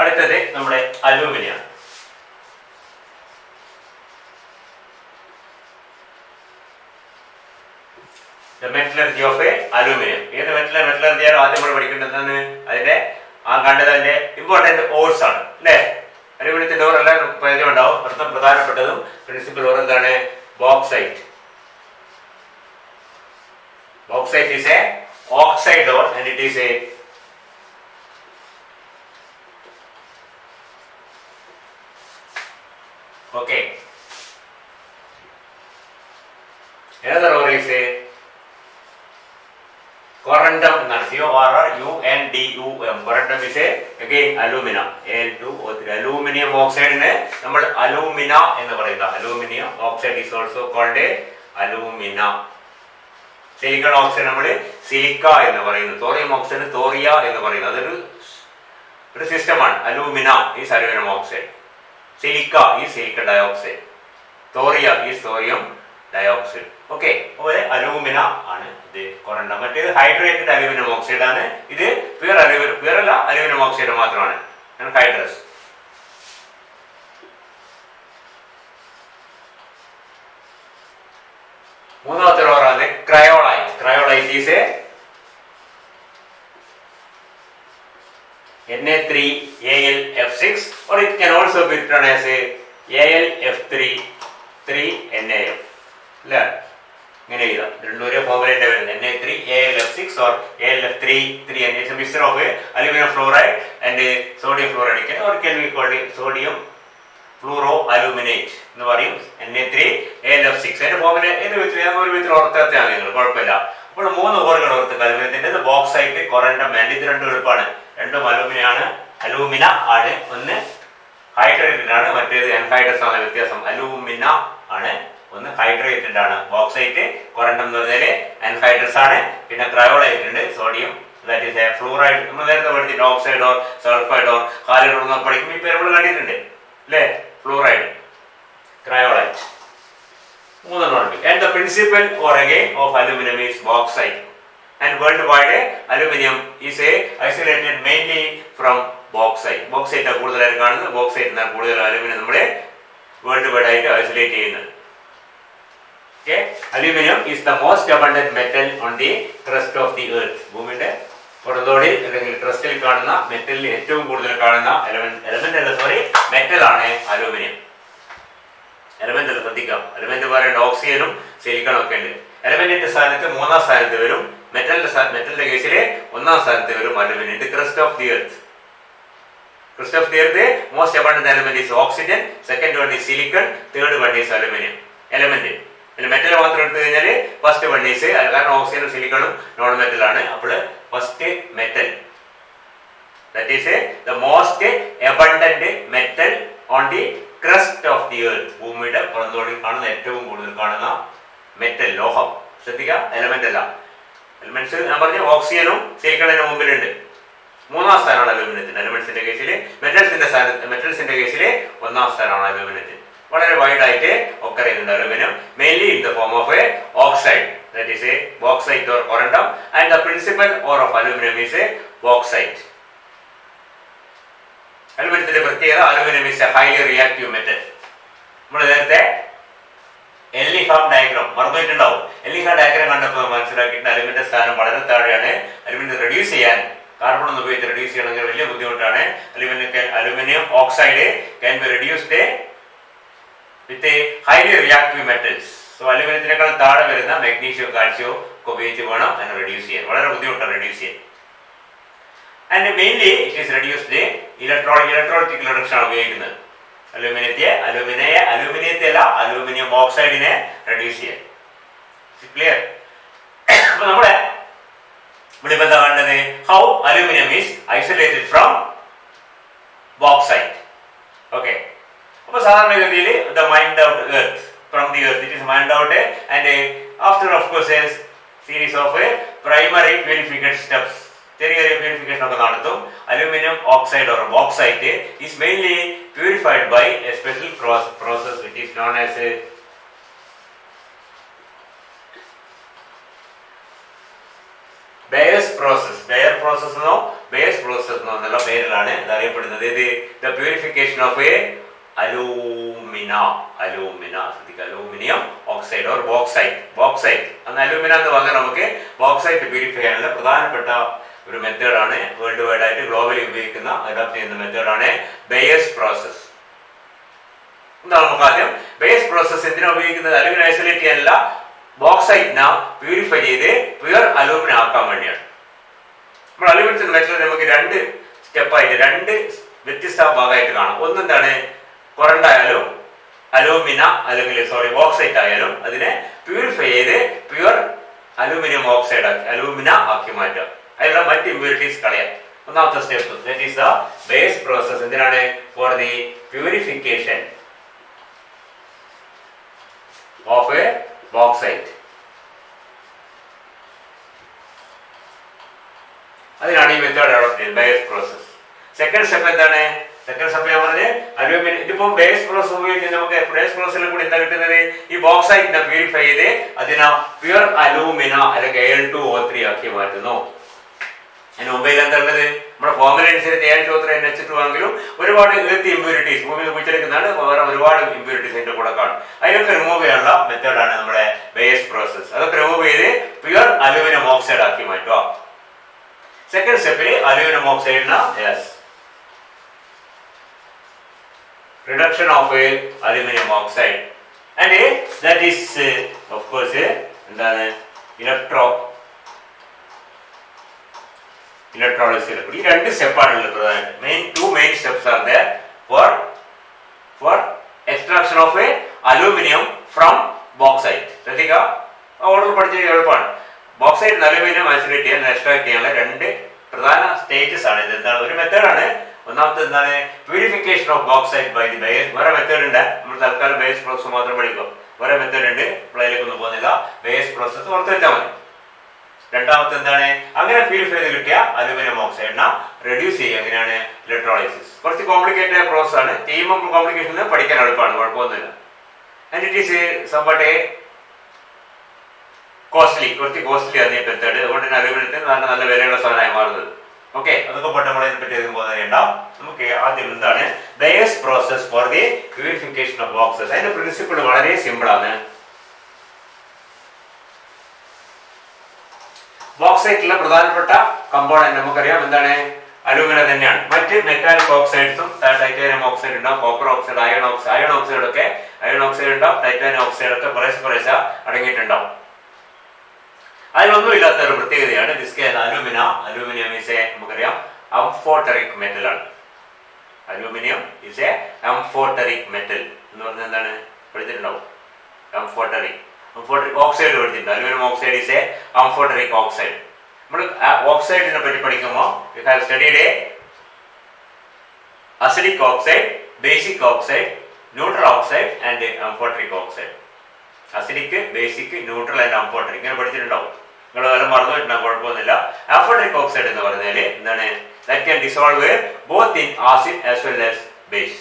അടുത്തത് നമ്മുടെ aluminium. Metallurgy of aluminium. ഏത് മെറ്റലർജി ആയാലും ആദ്യം നമ്മൾ പഠിക്കേണ്ടതാണ് അതിന്റെ കണ്ടതിന്റെ ഇമ്പോർട്ടന്റ് ഓർസ് ആണ് അല്ലേ. അലൂമിനിയത്തിന്റെ ഓർ എല്ലാം പരിചയം ഉണ്ടാവും. അടുത്ത പ്രധാനപ്പെട്ടതും പ്രിൻസിപ്പൽ ഓർ എന്താണ്? Bauxite. Bauxite is a oxide ore and it is a okay. Another ore is a corundum. C-O-R-R-U-N-D-U-M. Corundum is a again alumina. Al2O3. Aluminium oxide ne nammal alumina ennu parayunnu. Aluminium oxide is also called a alumina. Silicon oxide നമ്മൾ silica എന്ന് പറയുന്നു. Thorium oxide thoria എന്ന് പറയുന്നു. അതൊരു സിസ്റ്റമാണ്. Alumina is aluminum oxide, silica ഈ silicon dioxide, thoria is thorium dioxide. Okay, അതുപോലെ alumina ആണ് ഇത് കൊറണ്ടം. മറ്റേത് ഹൈഡ്രേറ്റഡ് അലൂമിനം ഓക്സൈഡ് ആണ്. ഇത് പ്യുവർ അല്ല അലൂമിനം ഓക്സൈഡ് മാത്രമാണ്, ഹൈഡ്രസ്. മൂന്നാമത്തെ ഓറാണ് ക്രയോളൈറ്റ്. ക്രയോളൈറ്റ് is Na3Al(F6) or it can also be written as Al(F3)(3NaF). അല്ലേ, ഇങ്ങനെ എഴുതാം. രണ്ടും ഒരേ ഫോർമുലയുടെ വരുന്നത് Na3Al(F6) or Al(F3)(3Na). It's a mixture of aluminum fluoride and sodium fluoride, or it can be called sodium fluoro aluminate എന്ന് പറയും. Na3Al(F6). അതിന്റെ ഫോമിന് ഒരു വിധത്തിൽ ഓർത്താൽ നിങ്ങൾ കുഴപ്പമില്ല. അപ്പോൾ 3 ഓറുകൾ ഓർത്ത് അലൂമിനത്തിന്റെ ബോക്സൈറ്റ്, കൊറണ്ടം ആൻഡ് ഇത് രണ്ടും എളുപ്പമാണ്. രണ്ടും അലൂമിന ആണ്. ഒന്ന് ഹൈഡ്രേറ്റഡ് ആണ്, മറ്റേത് അൺഹൈഡ്രസ് ആണ്. വ്യത്യാസം അലൂമിന ആണ്, ഒന്ന് ഹൈഡ്രേറ്റഡ് ആണ്. ബോക്സൈറ്റ് കൊറണ്ടം എന്ന് പറഞ്ഞാൽ അൺഹൈഡ്രസ് ആണ്. പിന്നെ ക്രയോളൈറ്റ് ഉണ്ട്, sodium that is A fluoride. നമ്മൾ നേരത്തെ പഠിച്ചിട്ട് oxide or sulphide or halide എന്നൊക്കെ പഠിക്കുമ്പോൾ ഈ പേര് നമ്മൾ കണ്ടിട്ടുണ്ട് അല്ലേ. Fluoride, ക്രയോളൈറ്റ്, മൂന്നെണ്ണമുണ്ട്. And the principal ore again of aluminum is bauxite. And worldwide aluminum is isolated mainly from bauxite. Bauxite ആണ് കൂടുതലായിട്ട് കാണുന്നത്. ബോക്സൈറ്റ് എന്നാണ് കൂടുതൽ അലുമിനിയം നമ്മുടെ വേൾഡ് വൈഡ് ആയിട്ട് ഐസൊലേറ്റ് ചെയ്യുന്നത്. Okay, aluminum is the most abundant metal on the crust of the earth. ഭൂമിയുടെ പുറന്തോടിൽ അല്ലെങ്കിൽ ക്രസ്റ്റിൽ കാണുന്ന മെറ്റലിൽ ഏറ്റവും കൂടുതൽ കാണുന്ന മെറ്റൽ ആണ് അലൂമിനിയം. എലമെന്റ് ശ്രദ്ധിക്കാം. എലമെന്റ് പറയുന്നത് ഓക്സിജനും സിലിക്കണും ഒക്കെ ഉണ്ട്. എലമെന്റിന്റെ സ്ഥാനത്ത് 3ാം സ്ഥാനത്ത് വരും. മെറ്റലിന്റെ കേസിൽ 1ാം സ്ഥാനത്ത് വരും അലൂമിനിയം. ഇത് crust of the earth. Crust of the earth most abundant element is oxygen, second one is silicon, third one is aluminium. Element metal മാത്രം എടുത്തു കഴിഞ്ഞാൽ ഫസ്റ്റ് വൺ ഈസ്, കാരണം ഓക്സിജനും സിലിക്കണും നോൺ മെറ്റൽ ആണ്. അപ്പോൾ first metal, that is the most abundant metal on the crust of the earth. ഭൂമിയുടെ പുറന്തോടിൽ കാണുന്ന ഏറ്റവും കൂടുതൽ കാണുന്ന മെറ്റൽ, ലോഹം. ശ്രദ്ധിക്കുക, എലമെന്റ് അല്ല. എലമെന്റ്സ് ഞാൻ പറഞ്ഞ ഓക്സിജനും സിലിക്കണിന് മുമ്പിലുണ്ട്. 3ാം സ്ഥാനമാണ് അലൂമിനിയത്തിന്. എലമെന്റ്സിന്റെ കേസിൽ മെറ്റൽസിന്റെ കേസിൽ 1ാം സ്ഥാനമാണ് അലൂമിനിയത്തിന്. വളരെ വൈഡ് ആയിട്ട് ഒക്കർ ചെയ്യുന്നുണ്ട് aluminium, mainly in the form of oxide, that is bauxite or corundum, and the principal ore of aluminum is bauxite. അലുമിനിയത്തിന്റെ പ്രത്യേകത, aluminium is A highly reactive metal. നമ്മൾ നേരത്തെ എൽനിഹാം ഡയഗ്രാം മറന്നിട്ടുണ്ടാവും. എൽനിഹാം ഡയഗ്രാം കണ്ടപ്പോൾ മനസ്സിലാക്കിയിട്ട് അലുമിനിയത്തിന്റെ സ്ഥാനം വളരെ താഴെയാണ്. അലുമിനിയം റെഡ്യൂസ് ചെയ്യാൻ, കാർബൺ ഒന്ന് ഉപയോഗിച്ച് റെഡ്യൂസ് ചെയ്യണമെങ്കിൽ വലിയ ബുദ്ധിമുട്ടാണ്. Aluminium oxide can be reduced with highly reactive metals. So അലുമിനിയത്തിനേക്കാൾ താഴെ വരുന്ന മാഗ്നീഷ്യം, കാൽസ്യം ഒക്കെ ഉപയോഗിച്ച് വേണം അതിനെ റെഡ്യൂസ് ചെയ്യാൻ. വളരെ ബുദ്ധിമുട്ടാണ് റെഡ്യൂസ് ചെയ്യാൻ. And mainly it is reduced electrolytic reduction ആണ് ഉപയോഗിക്കുന്നത്. അലൂമിനിയത്തെ അല്ല, അലൂമിനിയം ഓക്സൈഡിനെ റെഡ്യൂസ് ചെയ്യാൻ. ക്ലിയർ? അപ്പൊ നമ്മുടെ ഇവിടെ എന്താ കണ്ടത്? How aluminium is isolated from bauxite. Okay, അപ്പൊ സാധാരണഗതിയിൽ the mined out earth, from the earth it is mined out, and after of course a series of primary purification steps, ചെറിയ purification ഒക്കെ നടത്തും. Aluminium oxide or bauxite is mainly purified by a special process which is known as Bayer process എന്നോ base process എന്നുള്ള പേരിലാണ് ഇത് അറിയപ്പെടുന്നത്. ഇത് the purification of a aluminium oxide or bauxite അന്ന് അലൂമിന എന്ന് പറഞ്ഞാൽ നമുക്ക് ബോക്സൈറ്റ് പ്യൂരിഫൈ ചെയ്യാനുള്ള പ്രധാനപ്പെട്ട ഒരു മെത്തേഡാണ്. വേൾഡ് വൈഡ് ആയിട്ട് ഗ്ലോബലി ഉപയോഗിക്കുന്ന അഡോപ്റ്റ് ചെയ്യുന്ന മെത്തേഡാണ് ബേസ് പ്രോസസ്. എന്താണ് നമുക്ക് ആദ്യം ബേസ് പ്രോസസ് എന്തിനാ ഉപയോഗിക്കുന്നത്? അലൂമിന ഐസൊലേറ്റ് ചെയ്യാനല്ല, ബോക്സൈറ്റിനെ പ്യൂരിഫൈ ചെയ്ത് പ്യുവർ അലൂമിന ആക്കാൻ വേണ്ടിയാണ്. നമ്മൾ അലൂമിനത്തിന്റെ മെറ്റൽ നമുക്ക് രണ്ട് സ്റ്റെപ്പായിട്ട്, രണ്ട് വ്യത്യസ്ത ഭാഗമായിട്ട് കാണാം. ഒന്നെന്താണ്, കുറണ്ടായാലും അലൂമിന അല്ലെങ്കിൽ ബോക്സൈറ്റ് ആയാലും അതിനെ പ്യൂരിഫൈ ചെയ്ത് പ്യുവർ അലൂമിനിയം ഓക്സൈഡ് ആക്കി അലൂമിന ആക്കി മാറ്റുക, അതിലുള്ള മറ്റ് ഇമ്പ്യൂരിറ്റീസ് കളയാം. ഒന്നാമത്തെ step that is the base process. എന്തിനാണ്? For the purification of a bauxite. അതിനാണ് ഈ മെത്തേഡ് ഡെവലപ്പ് ചെയ്യുന്നത്, ബേസ് പ്രോസസ്. സെക്കൻഡ് സ്റ്റെപ്പ് എന്താണ്? സെക്കൻഡ് സ്റ്റെപ്പ് ഞാൻ പറഞ്ഞ് അലൂമിനിയം ഇതിപ്പം ബേസ് പ്രോസസ് ഉപയോഗിച്ച് നമുക്ക് ബേസ് പ്രോസസ്സിൽ കൂടി എന്താ കിട്ടുന്നത്? ഈ ബോക്സൈറ്റിനെ പ്യൂരിഫൈ ചെയ്ത് അതിനെ പ്യുവർ അലൂമിന അല്ലെങ്കിൽ Al2O3 ആക്കി മാറ്റുന്നു. അതിന് മുമ്പയിൽ എന്താ ഉള്ളത്? നമ്മുടെ ഫോർമുല അനുസരിച്ച് Al2O3 NH2 ആണെങ്കിലും ഒരുപാട് എർത്ത് ഇമ്പ്യൂരിറ്റീസ് ഭൂമിയിൽ കുഴിച്ചെടുക്കുന്നതാണ്, വേറെ ഒരുപാട് ഇമ്പ്യൂരിറ്റീസ് അതിന്റെ കൂടെ കാണും. അതിനൊക്കെ റിമൂവ് ചെയ്യാനുള്ള മെത്തേഡാണ് നമ്മുടെ ബേസ് പ്രോസസ്. അതൊക്കെ റിമൂവ് ചെയ്ത് പ്യുവർ അലൂമിനിയം ഓക്സൈഡ് ആക്കി മാറ്റുക. സെക്കൻഡ് സ്റ്റെപ്പിൽ aluminium ഓക്സൈഡിന് reduction of aluminum oxide and that is of course എന്താണ് electrolysis. ഈ രണ്ട് സ്റ്റെപ്പാണ് ഉള്ളത് പ്രധാനമായിട്ട്. two main steps are there for extraction of aluminum from bauxite. ശ്രദ്ധിക്കുക, ഓർഡർ പഠിച്ചത് എളുപ്പമാണ്. ബോക്സൈറ്റ് അലൂമിനിയം ഐസൊലേറ്റ് ചെയ്യാൻ എക്സ്ട്രാക്ട് ചെയ്യാനുള്ള രണ്ട് പ്രധാന സ്റ്റേജസ് ആണ് ഇത്. എന്താണ്? ഒരു മെത്തേഡാണ്. ഒന്നാമത്തെ എന്താണ്? Purification of bauxite by the base. വേറെ മെത്തേഡ് ഉണ്ട്, നമ്മൾ തൽക്കാലം ബേസ് പ്രോസസ് മാത്രം പഠിക്കും. വേറെ മെത്തേഡ് ഉണ്ട്, പ്ലേയിലേക്കൊന്നും പോകുന്നില്ല. ബേസ് പ്രോസസ് ഓർത്ത് വെച്ചാൽ മതി. രണ്ടാമത്തെ എന്താണ്? അങ്ങനെ പ്യൂരിഫൈ ചെയ്ത് കിട്ടിയ അലൂമിനിയം ഓക്സൈഡിനെ റെഡ്യൂസ് ചെയ്യുക. എങ്ങനെയാണ്? ഇലക്ട്രോളിസിസ്. കുറച്ച് കോംപ്ലിക്കേറ്റഡ് പ്രോസസ് ആണ്, ചെയ്യുമ്പോൾ കോംപ്ലിക്കേഷൻ പഠിക്കാൻ എളുപ്പമാണ്, കുഴപ്പമൊന്നുമില്ല. ആൻഡ് ഇറ്റ് ഈസ് സംബട്ട് കുറച്ച് കോസ്റ്റ്ലി ആണ് ഈ മെത്തേഡ്. അതുകൊണ്ട് തന്നെ അലൂമിനിയത്തിന് നല്ല നല്ല വിലയുള്ള സാധനമായി മാറുന്നത്. ഓക്കെ, അതൊക്കെ പോട്ടെ, നമ്മൾ ഇതിനെപ്പറ്റി പോകുന്നതിനുണ്ടാവും. നമുക്ക് ആദ്യം എന്താണ് base process four the purification of boxes. അതിന്റെ പ്രിൻസിപ്പിൾ വളരെ സിമ്പിൾ ആണ്. ബോക്സൈറ്റിലെ പ്രധാനപ്പെട്ട കമ്പോണന്റ് നമുക്കറിയാം, എന്താണ്? അലൂമിന തന്നെയാണ്. മറ്റ് മെറ്റാലിക് ഓക്സൈഡ്സും ടൈറ്റാനിയം ഓക്സൈഡ് ഉണ്ടാവും, കോപ്പർ ഓക്സൈഡ്, അയൺ ഓക്സൈഡ് ഉണ്ടാവും, ടൈറ്റാനിയം ഓക്സൈഡ് ഒക്കെ കുറേശ്ശെ അടങ്ങിയിട്ടുണ്ടാവും. അതിലൊന്നും ഇല്ലാത്ത ഒരു പ്രത്യേകതയാണ് അലൂമിനിയം ഈസ് എ നമുക്കറിയാം അംഫോട്ടറിക് മെറ്റൽ ആണ്. Aluminium is a amphoteric metal എന്ന് പറഞ്ഞാൽ എന്താണ്? പഠിച്ചിട്ടുണ്ടാവും. അംഫോട്ടറിക് ഓക്സൈഡ് പഠിച്ചിട്ടുണ്ട്. Aluminium oxide is a amphoteric oxide. നമ്മൾ ഓക്സൈഡിനെ പറ്റി പഠിക്കുമ്പോൾ you have studied acidic oxide, basic oxide, neutral oxide and amphoteric oxide. Acidic, basic, neutral and amphoteric ഇങ്ങനെ പഠിച്ചിട്ടുണ്ടാവും. നിങ്ങൾ വല്ല മറന്നുപോയിട്ടുണ്ടാകും, കുഴപ്പമൊന്നുമില്ല. അംഫോട്ടറിക് ഓക്സൈഡ് എന്ന് പറഞ്ഞാൽ എന്താണ്? That can dissolve both in acid as well as base.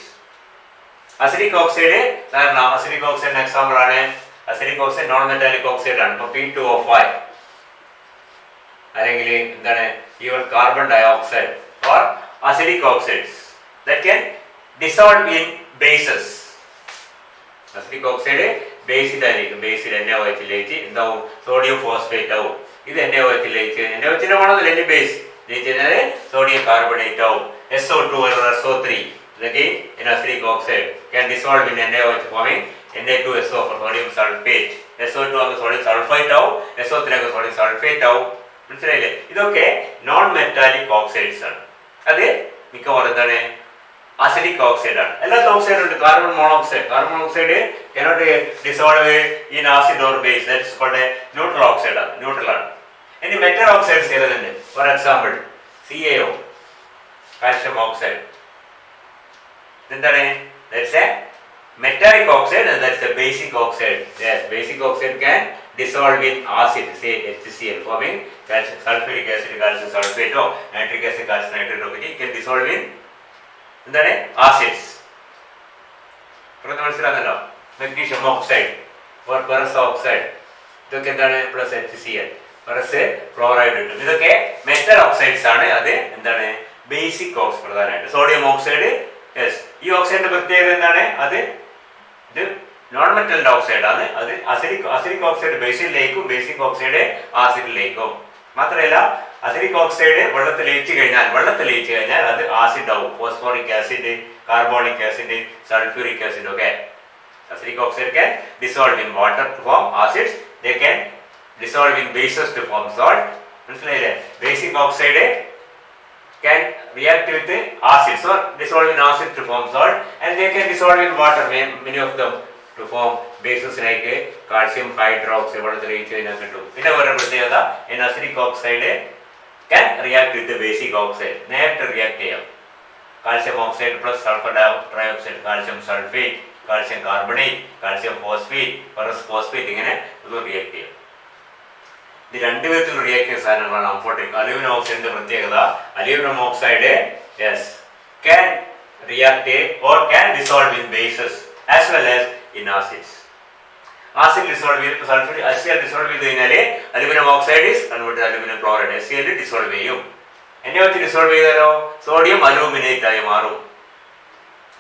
Acidic oxide സാധാരണ അസിഡിക് ഓക്സൈഡിന് എക്സാമ്പിൾ ആണ് acidic oxide non metallic oxide ആണ്. ഇപ്പൊ P2O5 അല്ലെങ്കിൽ എന്താണ് even carbon dioxide or acidic oxides that can dissolve in bases. Acidic oxide ബേസിലായിരിക്കും. ബേസിൽ NaOH ലയിച്ച് എന്താവും? സോഡിയം ഫോസ്ഫേറ്റ് ആവും. ഇത് NaOH ലയിച്ച് NaOHന്റെ വേണമെന്നില്ല, ബേസ് ലയിച്ച് കഴിഞ്ഞാൽ സോഡിയം കാർബണേറ്റ് ആവും. SO2 or SO3 again in acidic oxide can dissolve in NaOH forming Na2SO for sodium sulfate. SO2 ആകുമ്പോൾ സോഡിയം സൾഫൈറ്റ് ആവും, SO3 ആകുമ്പോൾ സോഡിയം സൾഫേറ്റ് ആവും. മനസ്സിലായില്ലേ? ഇതൊക്കെ നോൺ മെറ്റാലിക് ഓക്സൈഡ്സ് ആണ്. അത് മിക്കവാറും എന്താണ്? അസിഡിക് ഓക്സൈഡ് ആണ്. എല്ലാത്ത ഓക്സൈഡ് ഉണ്ട്. Carbon monoxide cannot dissolve in acid or base. That is called a neutral oxide ആണ്, ന്യൂട്രൽ ആണ്. ഇനി മെറ്റൽ ഓക്സൈഡ്സ് ഏതുണ്ട്? For example CaO, calcium oxide. എന്താണ്? That's a metallic oxide and that's a basic oxide. Yes, basic oxide can dissolve in acid, say HCl, forming calcium sulfuric acid, calcium sulfate, or nitric acid, calcium nitrate. It can dissolve in എന്താണ്? Acids. മനസ്സിലാകുന്നല്ലോ. Magnesium oxide or ferrous oxide ഇതൊക്കെ എന്താണ്? Plus HCl. Ferrous chloride കിട്ടും. ഇതൊക്കെ metal oxides ആണ്. അത് എന്താണ്? Basic oxide പ്രധാനമായിട്ട്. Sodium oxide, yes. ഈ ഓക്സൈഡിന്റെ പ്രത്യേകത എന്താണ്? ഇത് നോൺ മെറ്റലിന്റെ ഓക്സൈഡ് ആണ്. അത് അസിഡിക് ഓക്സൈഡ് ബേസിലേക്ക്, ബേസിക് ഓക്സൈഡ് ആസിഡിലേക്കും. മാത്രമല്ല അസിഡിക് ഓക്സൈഡ് വെള്ളത്തിൽ ലയിച്ചു കഴിഞ്ഞാൽ അത് ആസിഡ് ആവും. Phosphoric acid, carbonic acid, sulphuric acid ഒക്കെ. Acidic oxide can dissolve in water to form acids. They can dissolve in bases to form salt. മനസ്സിലായില്ലേ? Basic oxide can react with acids or dissolve in acid to form salt, and they can dissolve in water, many of them, to form bases like calcium hydroxide. വെള്ളത്തിൽ ലയിച്ചു കഴിഞ്ഞാൽ കിട്ടും. പിന്നെ വേറെ പ്രത്യേകത, acidic oxide can react with the basic oxide. നേരിട്ട് react ചെയ്യാം. Calcium oxide plus sulphur trioxide, calcium sulphate, calcium carbonate, calcium phosphate, ferrous phosphate, ഇങ്ങനെ ഇത് റിയാക്ട് ചെയ്യും. ഇത് രണ്ട് വിധത്തിൽ റിയാക്ട് ചെയ്യുന്ന സാധനങ്ങളാണ് അംഫോട്രിക്. അലൂമിനിയം ഓക്സൈഡിന്റെ പ്രത്യേകത, aluminium oxide can react or can dissolve in bases as well as in acids. Acid dissolve ചെയ്ത് സൾഫർ HCl ഡിസോൾവ് ചെയ്ത് കഴിഞ്ഞാൽ aluminium oxide is converted aluminium chloride. HCl dissolve ചെയ്യും. എന്നെ വെച്ച് ഡിസോൾവ് ചെയ്താലോ സോഡിയം അലൂമിനേറ്റ് ആയി മാറും.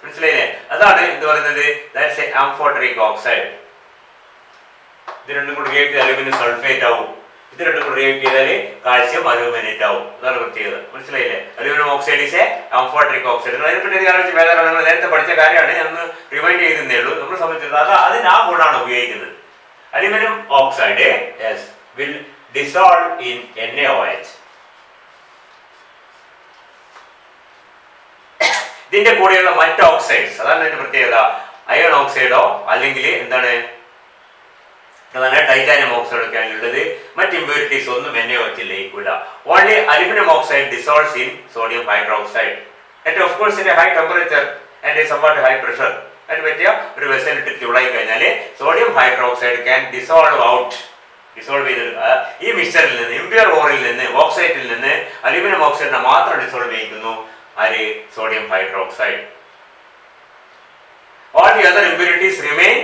മനസ്സിലായില്ലേ? അതാണ് എന്ത് പറയുന്നത്, ദാറ്റ്സ് എ ആംഫോട്രിക് ഓക്സൈഡ്. ഇത് രണ്ടും കൂടി റിയാക്ട് ചെയ്ത് അലൂമിനിയം സൾഫേറ്റ് ആവും. ഇത് രണ്ടും കൂടി റിയാക്ട് ചെയ്താൽ കാൽസ്യം അലൂമിനേറ്റ് ആവും. അതാണ് പ്രത്യേകത. മനസ്സിലായില്ലേ? Aluminium oxide is A amphoteric oxide. അതിനെപ്പറ്റി ആലോചിച്ച് വേദന നേരത്തെ പഠിച്ച കാര്യമാണ്, ഞാൻ ഒന്ന് റിമൈൻഡ് ചെയ്തേ ഉള്ളൂ. നമ്മൾ സംബന്ധിച്ചിടത്തോളം അതിന് ആ ഗുണമാണ് ഉപയോഗിക്കുന്നത്. Aluminium oxide will dissolve in NaOH. ഇതിന്റെ കൂടെയുള്ള മറ്റ് ഓക്സൈഡ്സ്, അതാണ് ഇതിന്റെ പ്രത്യേകത. അയൺ ഓക്സൈഡോ അല്ലെങ്കിൽ എന്താണ് ടൈറ്റാനിയം ഓക്സൈഡ് ഒക്കെ ആണുള്ളത്. മറ്റ് ഇമ്പ്യൂരിറ്റീസ് ഒന്നും NaOH ലയിക്കില്ല. Only aluminium oxide dissolves in sodium hydroxide at of course in high temperature and somewhat high pressure. അതിന് പറ്റിയ ഒരു വെസലിട്ട് ചൂടായി കഴിഞ്ഞാൽ സോഡിയം ഹൈഡ്രോക്സൈഡ് ക്യാൻ ഡിസോൾവ് ചെയ്ത് ഈ മിക്സറിൽ നിന്ന്, ഇമ്പ്യൂർ ഓറിൽ നിന്ന്, ഓക്സൈഡിൽ നിന്ന് അലുമിനിയം ഓക്സൈഡിനെ മാത്രം ഡിസോൾവ് ചെയ്യിക്കുന്നു. ആര്? Sodium hydroxide. All the other impurities remain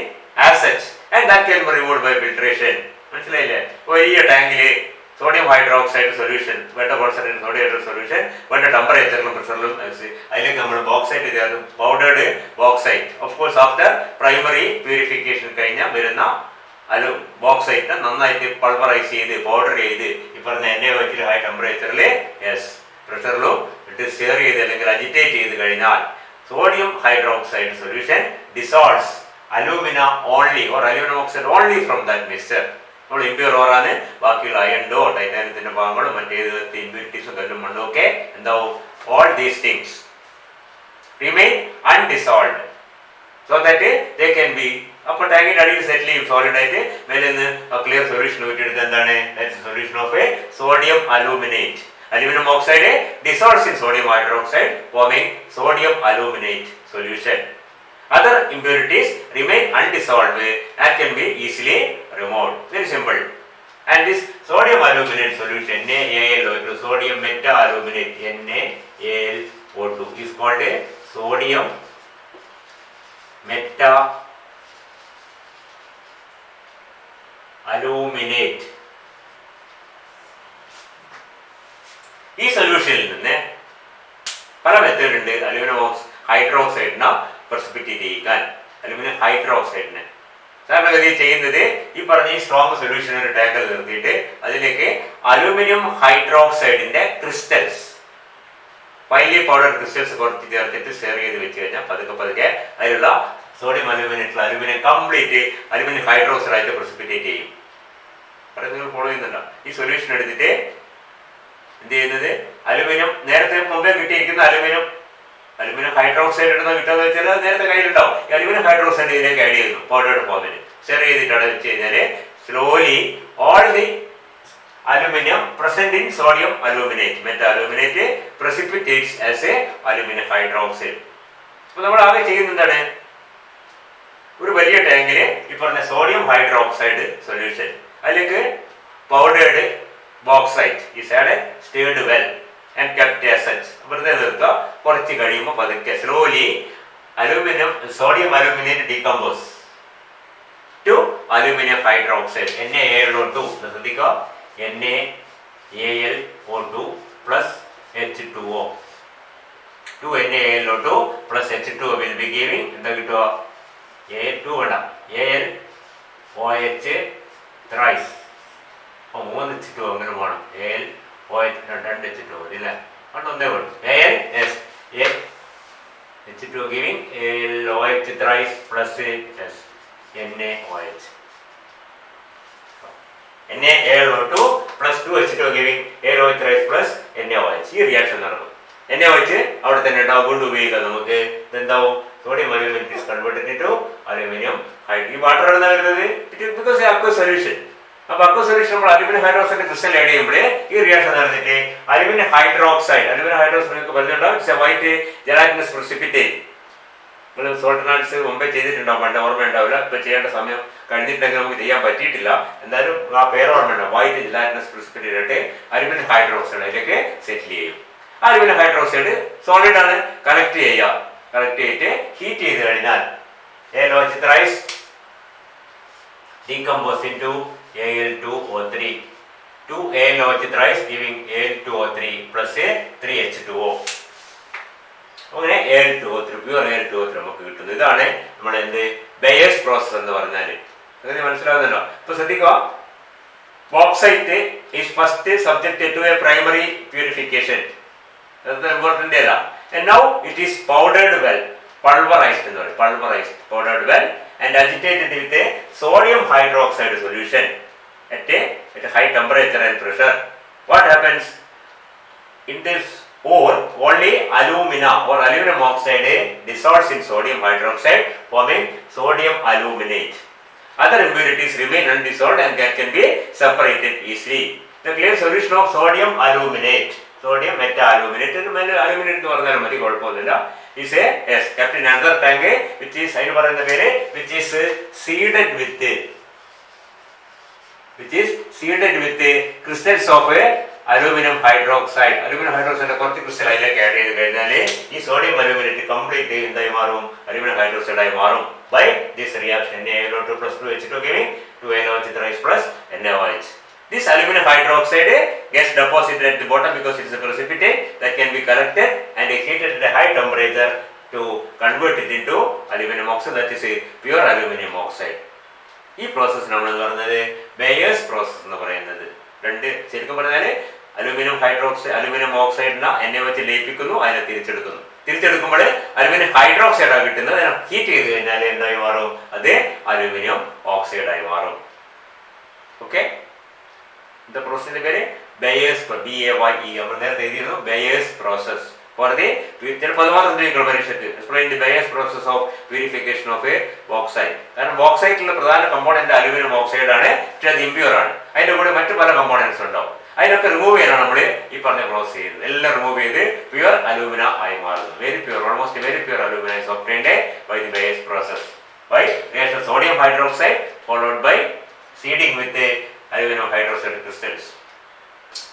as such and that can be removed by filtration. മനസ്സിലായില്ലേ? വലിയ ടാങ്കില് സോഡിയം ഹൈഡ്രോക്സൈഡ് സൊല്യൂഷൻ, വേണ്ട കോൺസെൻട്രേറ്റ് സോഡിയം ഹൈഡ്രോക്സൈഡ് സൊല്യൂഷൻ വേണ്ട ടെമ്പറേച്ചറിലും പ്രഷറിലും അതിലേക്ക് നമ്മൾ ബോക്സൈറ്റ് ചേർത്ത്, powdered bauxite. Of course after primary purification കഴിഞ്ഞാൽ വരുന്ന ബോക്സൈറ്റിനെ നന്നായിട്ട് പൾവറൈസ് ചെയ്ത് പൗഡർ ചെയ്ത് ഈ പറഞ്ഞ NaOH ഹൈ ടെമ്പറേച്ചറിൽ പ്രഷറിലും ഇട്ട് ഷെയർ ചെയ്ത് അല്ലെങ്കിൽ അജിറ്റേറ്റ് ചെയ്ത് കഴിഞ്ഞാൽ sodium hydroxide solution dissolves alumina only or aluminum oxide only from that mixture. നമ്മൾ ഇമ്പ്യൂർ ഓറാണ്, ബാക്കിയുള്ള അയണ്ടോ ടൈറ്റാനിയത്തിന്റെ ഭാഗങ്ങളോ മറ്റേത് ഇമ്പ്യൂരിറ്റീസും കല്ലും മണ്ണും ഒക്കെ എന്താവും, all these things remain undissolved so that they can be അപ്പോൾ ടാങ്കിന്റെ അടിയിൽ സെറ്റിൽ ചെയ്യും സോളിഡ് ആയിട്ട്. മേലെ നിന്ന് ക്ലിയർ സൊല്യൂഷൻ ഊറ്റിയെടുത്ത് എന്താണ് solution of A sodium aluminate. Aluminum oxide dissolves in sodium hydroxide forming sodium aluminate solution. Other impurities remain undissolved and can be easily removed. Very simple. And this sodium aluminate solution NaAlO2, sodium meta aluminate NaAlO2 is called a sodium meta aluminate. ഈ സൊല്യൂഷനിൽ നിന്ന് പല method ഉണ്ട് aluminium ഹൈഡ്രോക്സൈഡിനെ precipitate ചെയ്യിക്കാൻ. Aluminium ഹൈഡ്രോക്സൈഡിനെ സാധാരണഗതി ചെയ്യുന്നത് ഈ പറഞ്ഞ ഈ സ്ട്രോങ് സൊല്യൂഷൻ ഒരു ടാങ്കിൽ നിർത്തിയിട്ട് അതിലേക്ക് അലുമിനിയം ഹൈഡ്രോക്സൈഡിന്റെ ക്രിസ്റ്റൽസ്, ഫൈനലി പൗഡർ ക്രിസ്റ്റൽസ് കുറച്ച് ചേർത്തിട്ട് സ്റ്റെയർ ചെയ്ത് വെച്ച് കഴിഞ്ഞാൽ പതുക്കെ അതിലുള്ള സോഡിയം അലുമിനേറ്റിൽ അലുമിനിയം കംപ്ലീറ്റ് അലുമിനിയം ഹൈഡ്രോക്സൈഡ് ആയിട്ട് പ്രസിപ്പിറ്റേറ്റ് ചെയ്യും. പറയുന്നത് ഫോളോ ചെയ്യുന്നുണ്ടോ? ഈ സൊല്യൂഷൻ എടുത്തിട്ട് എന്ത് ചെയ്യുന്നത്, അലുമിനിയം നേരത്തെ മുമ്പേ കിട്ടിയിരിക്കുന്ന അലുമിനിയം ഹൈഡ്രോക്സൈഡ് ഇടുന്ന കിട്ടുമെന്ന് വെച്ചാൽ നേരത്തെ കയ്യിലുണ്ടാവും. ഈ അലുമിനിയം ഹൈഡ്രോക്സൈഡ് ഇതിലേക്ക് ആഡ് ചെയ്യുന്നു പൗഡേർഡ് ഫോമിൽ. ഷെയർ ചെയ്തിട്ട് അവിടെ വെച്ച് കഴിഞ്ഞാൽ slowly all the aluminium present in sodium aluminate meta aluminate precipitates as a aluminium hydroxide. അപ്പൊ നമ്മൾ ആകെ ചെയ്യുന്നതാണ്, ഒരു വലിയ ടാങ്കില് ഈ പറഞ്ഞ സോഡിയം ഹൈഡ്രോക്സൈഡ് സൊല്യൂഷൻ അതിലേക്ക് powdered bauxite is added, stirred well and kept as such. വെറുതെ നിർത്തുക. കുറച്ച് കഴിയുമ്പോൾ പതുക്കെ slowly sodium aluminate decompose to aluminum hydroxide NaAlO2. ശ്രദ്ധിക്കുക, NaAlO2 plus H2O. 2NaAlO2 plus H2O will be giving എന്താ കിട്ടുക? A2 വേണ്ട, AlOH thrice. അപ്പോൾ 3 H2O അങ്ങനെ വേണം. AlOH 2 H2O ഇല്ല, അതുകൊണ്ട് ഒന്നേ വേണം. H2O giving AlOH thrice plus NaOH. NaAlO2 plus 2H2O giving AlOH thrice plus NaOH. ഈ റിയാക്ഷൻ നടക്കും. NaOH അവിടെ തന്നെ ഉണ്ടാവും, കൊണ്ട് ഉപയോഗിക്കാം നമുക്ക്. ഇതെന്താവും? Sodium aluminate is converted into aluminium hydrate. ഈ വാട്ടർ എവിടെ നിന്നാണ് വരുന്നത്? Because aqua solution. അപ്പോൾ അക്വ സൊല്യൂഷൻ നമ്മൾ അലുമിനിയം ഹൈഡ്രോക്സൈഡ് ക്രിസ്റ്റൽ ആഡ് ചെയ്യുമ്പോൾ ഈ റിയാക്ഷൻ നടന്നിട്ട് അലുമിനിയം ഹൈഡ്രോക്സൈഡ് നിങ്ങൾക്ക് പറഞ്ഞിട്ടുണ്ടാവും, it's a white gelatinous precipitate. നിങ്ങൾ സോൾട്ട് നാട്സ് മുമ്പേ ചെയ്തിട്ടുണ്ടാവും, പണ്ട് ഓർമ്മ ഉണ്ടാവില്ല, ഇപ്പം ചെയ്യേണ്ട സമയം കഴിഞ്ഞിട്ടുണ്ടെങ്കിൽ നമുക്ക് ചെയ്യാൻ പറ്റിയിട്ടില്ല. എന്തായാലും ആ പേര് ഓർമ്മ ഉണ്ടാവും. വൈറ്റ് ജെലാറ്റിനസ് precipitate ആയിട്ട് അലുമിനിയം ഹൈഡ്രോക്സൈഡ് അതിലേക്ക് സെറ്റിൽ ചെയ്യും. അലുമിനിയം ഹൈഡ്രോക്സൈഡ് സോളിഡ് ആണ്, കലക്ട് ചെയ്യുക. കലക്ട് ചെയ്തിട്ട് ഹീറ്റ് ചെയ്ത് കഴിഞ്ഞാൽ AlOH thrice decompose into Al2O3. 2 AlOH thrice giving Al2O3 plus 3H2O. അങ്ങനെ Al2O3 പ്യൂർ Al2O3 നമുക്ക് കിട്ടുന്നു. ഇതാണ് നമ്മുടെ എന്ത് ബയേഴ്സ് പ്രോസസ് എന്ന് പറഞ്ഞാൽ. അങ്ങനെ മനസ്സിലാവുന്നല്ലോ. ഇപ്പൊ ശ്രദ്ധിക്കുക, bauxite is first subjected to a primary purification. അത് ഇമ്പോർട്ടൻ്റ് അല്ല. And now it is powdered well, pulverized എന്ന് പറയും, pulverized, powdered well and agitated with a sodium hydroxide solution at a high temperature and pressure. What happens in this ore? Only alumina or aluminum oxide dissolves in sodium hydroxide, forming sodium aluminate. Other impurities remain undissolved and can be separated easily. The clear solution of sodium aluminate, sodium meta-aluminate, aluminate എന്ന് പറഞ്ഞാലും മതി, കുഴപ്പമൊന്നുമില്ല, is a kept in another tank which is അതിന് പറയുന്ന പേര് which is seeded with crystals of aluminum hydroxide. aluminum hydroxide കുറച്ച് crystal അതിലേക്ക് add ചെയ്ത് കഴിഞ്ഞാൽ ഈ സോഡിയം അലൂമിനേറ്റ് കംപ്ലീറ്റ് എന്തായി മാറും? അലുമിനിയം ഹൈഡ്രോക്സൈഡ് ആയി മാറും by this reaction. NaAlO2 plus 2H2 giving 2NaOH thrice plus NaOH. This aluminum hydroxide gets deposited at the bottom because it is a precipitate that can be collected and heated at a high temperature to convert it into aluminum oxide, that is a pure aluminum oxide. ഈ process നമ്മൾ പറയുന്നത് buyers process എന്ന് പറയുന്നത്. രണ്ട് ശരിക്കും പറഞ്ഞാൽ aluminium hydroxide aluminium ഓക്സൈഡിനെ എണ്ണ വെച്ച് ലയിപ്പിക്കുന്നു, അതിനെ തിരിച്ചെടുക്കുമ്പോൾ അലുമിനിയം ഹൈഡ്രോക്സൈഡ് ആണ് കിട്ടുന്നത്. അതിനെ ഹീറ്റ് ചെയ്ത് കഴിഞ്ഞാൽ എന്തായി മാറും? അത് അലുമിനിയം ഓക്സൈഡായി മാറും. ഓക്കെ, the process പേര് ബയേഴ്സ്, BAYE. നമ്മൾ നേരത്തെ എഴുതിയിരുന്നു ബയേഴ്സ് പ്രോസസ് ഫോർ ദി ചിലപ്പോൾ അത് മാത്രം പരീക്ഷയ്ക്ക് explain the Bayer's process of purification of a bauxite. കാരണം ബോക്സൈറ്റിലുള്ള പ്രധാന കമ്പോണന്റ് അലുമിനിയം ഓക്സൈഡ് ആണ്, പക്ഷേ അത് ഇമ്പ്യൂർ ആണ്. അതിന്റെ കൂടെ മറ്റു പല കമ്പോണൻസ് ഉണ്ടാവും. അതിനൊക്കെ റിമൂവ് ചെയ്യാനാണ് നമ്മൾ ഈ പറഞ്ഞ പ്രോസസ് ചെയ്യുന്നത്. എല്ലാം റിമൂവ് ചെയ്ത് പ്യുവർ അലൂമിന ആയി മാറുന്നു. Very pure, almost very pure alumina is obtained by the Bayer's process by reaction sodium hydroxide followed by seeding with aluminium hydroxide crystals.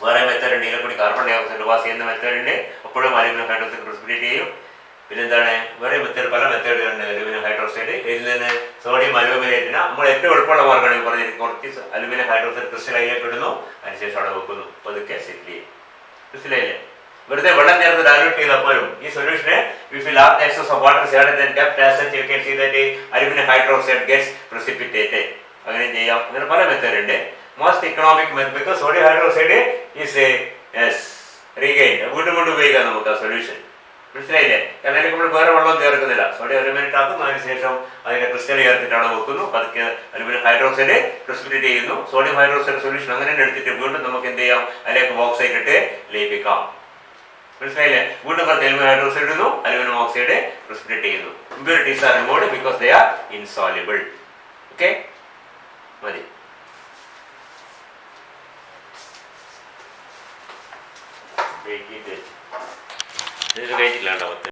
വേറെ മെത്തേഡ് ഉണ്ട്, ഇതിനെ കൂടി കാർബൺ ഡൈ ഓക്സൈഡ് പാസ് ചെയ്യുന്ന method ഉണ്ട്, അപ്പോഴും aluminium hydroxide precipitate ചെയ്യും. പിന്നെന്താണ് വേറെ മെത്തേഡ്, പല മെത്തേഡുകളുണ്ട് അലുമിനിയം ഹൈഡ്രോക്സൈഡ്. ഇതിൽ നിന്ന് സോഡിയം അലൂമിനേറ്റിന് നമ്മൾ ഏറ്റവും എളുപ്പമുള്ള മാർഗ്ഗമാണ് പറഞ്ഞത്, കുറച്ച് അലുമിനിയം ഹൈഡ്രോക്സൈഡ് ക്രിസ്റ്റൽ അതിലേക്ക് ഇടുന്നു, അതിനുശേഷം അവിടെ വെക്കുന്നു, പതുക്കെ സെറ്റിൽ ചെയ്യും. ക്രിസ്റ്റലൈല്ലേ വെറുതെ വെള്ളം ചേർത്ത് ഡയലൂട്ട് ചെയ്തപ്പോഴും ഈ സൊല്യൂഷന് if large excess of water is added and kept as such, you can see that aluminum hydroxide gets precipitated. അങ്ങനെ ചെയ്യാം. അങ്ങനെ പല മെത്തേഡ് ഉണ്ട്. Most economic method because sodium hydroxide is regain, വീണ്ടും ഉപയോഗിക്കാം നമുക്ക് ആ സൊല്യൂഷൻ. മനസ്സിലായില്ലേ? കാരണം അതിലേക്ക് നമ്മൾ വേറെ വെള്ളം ചേർക്കുന്നില്ല, സോഡിയം അലുമിനേറ്റ് ആക്കും, അതിനുശേഷം അതിനെ ക്രിസ്റ്റൽ ചേർത്തിട്ടാണ് വെക്കുന്നു, പതുക്കെ അലുമിനിയം ഹൈഡ്രോക്സൈഡ് പ്രിസിപ്പിറ്റേറ്റ് ചെയ്യുന്നു. സോഡിയം ഹൈഡ്രോക്സൈഡ് സൊല്യൂഷൻ അങ്ങനെ എടുത്തിട്ട് വീണ്ടും നമുക്ക് എന്ത് ചെയ്യാം? അതിലേക്ക് ബോക്സൈറ്റ് ഇട്ട് ലയിപ്പിക്കാം. മനസ്സിലായില്ലേ? വീണ്ടും കുറച്ച് അലുമിനിയം ഹൈഡ്രോക്സൈഡ് ഇടുന്നു, അലുമിനിയം ഓക്സൈഡ് പ്രിസിപ്പിറ്റേറ്റ് ചെയ്യുന്നു. Impurities are removed because they are insoluble. Okay, മതി.